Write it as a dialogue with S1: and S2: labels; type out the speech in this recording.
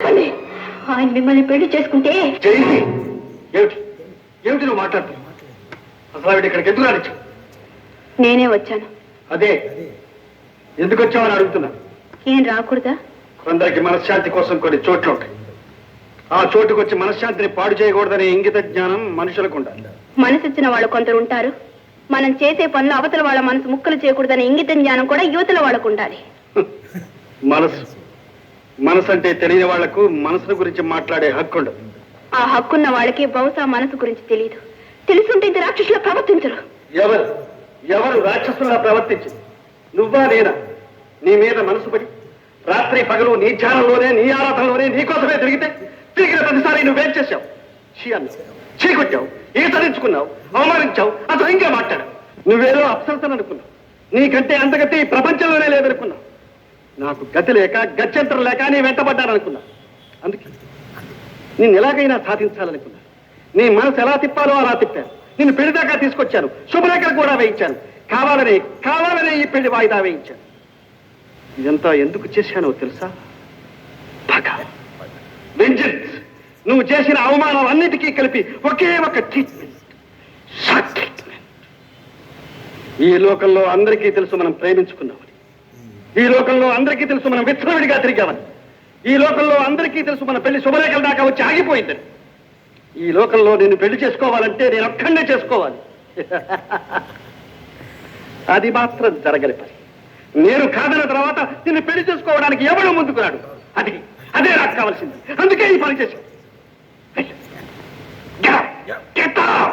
S1: చెప్పండి. ఆయన మిమ్మల్ని పెళ్లి చేసుకుంటే
S2: జయంతి, ఏమిటి ఏమిటి నువ్వు మాట్లాడుతున్నావు? అసలు ఆవిడ ఇక్కడికి ఎందుకు రానిచ్చు?
S1: నేనే వచ్చాను.
S2: అదే ఎందుకు వచ్చావని అడుగుతున్నా.
S1: ఏం రాకూడదా?
S2: కొందరికి మనశ్శాంతి కోసం కొన్ని చోట్లు ఉంటాయి. ఆ చోటుకు వచ్చి మనశ్శాంతిని పాడు చేయకూడదనే ఇంగిత జ్ఞానం మనుషులకు ఉండాలి.
S1: మనసిచ్చిన వాళ్ళు కొందరు ఉంటారు. మనం చేసే పనులు అవతల వాళ్ళ మనసు ముక్కలు చేయకూడదనే ఇంగిత జ్ఞానం కూడా యువతల వాళ్ళకు ఉండాలి.
S2: మనసు మనసు అంటే తెలియని వాళ్లకు మనసుల గురించి మాట్లాడే హక్కు ఉండదు.
S1: ఆ హక్కున్న వాళ్ళకి బహుశా మనసు గురించి తెలియదు. తెలుసుంటే ఇంత రాక్షసులా ప్రవర్తించరు.
S2: ఎవరు ఎవరు రాక్షసులా ప్రవర్తించింది? నువ్వా నేనా? నీ మీద మనసు పడి రాత్రి పగలు నీ ధ్యానంలోనే నీ ఆరాధనలోనే నీకోసమే తిరిగిన ప్రతిసారి నువ్వేం చేశావు? చీ అన్నావు, చీ కొట్టావు, ఈతరించుకున్నావు, అవమానించావు, అసలు ఇంకా మాట్లాడావు. నువ్వేదో అప్సరసని అనుకున్నావు. నీకంటే అంతగతి ఈ ప్రపంచంలోనే లేదనుకున్నావు. నాకు గతి లేక గత్యంతరం లేక నీ వెంటబడ్డాననుకున్నా. అందుకే నిన్ను ఎలాగైనా సాధించాలనుకున్నా. నీ మనసు ఎలా తిప్పాలో అలా తిప్పాను. నిన్ను పెళ్లి దాకా తీసుకొచ్చాను. శుభరేఖలు కూడా వేయించాను. కావాలనే ఈ పెళ్లి వాయిదా వేయించాను. ఇదంతా ఎందుకు చేశానో తెలుసా? పగ, వెంజన్స్. నువ్వు చేసిన అవమానం అన్నిటికీ కలిపి ఒకే ఒక ట్రీట్మెంట్. ఈ లోకంలో అందరికీ తెలుసు మనం ప్రేమించుకున్నామని. ఈ లోకంలో అందరికీ తెలుసు మనం విచ్చలవిడిగా తిరిగామని. ఈ లోకంలో అందరికీ తెలుసు మన పెళ్లి శుభరేఖల దాకా వచ్చి ఆగిపోయిందని. ఈ లోకంలో నేను పెళ్లి చేసుకోవాలంటే నేను ఒక్కడే చేసుకోవాలి. అది మాత్రం జరగని పని. నేను కాదన్న తర్వాత నిన్ను పెళ్లి చేసుకోవడానికి ఎవడో ముందుకున్నాడు. అదే నాకు కావాల్సింది. అందుకే ఈ పని చేశాను. Get out!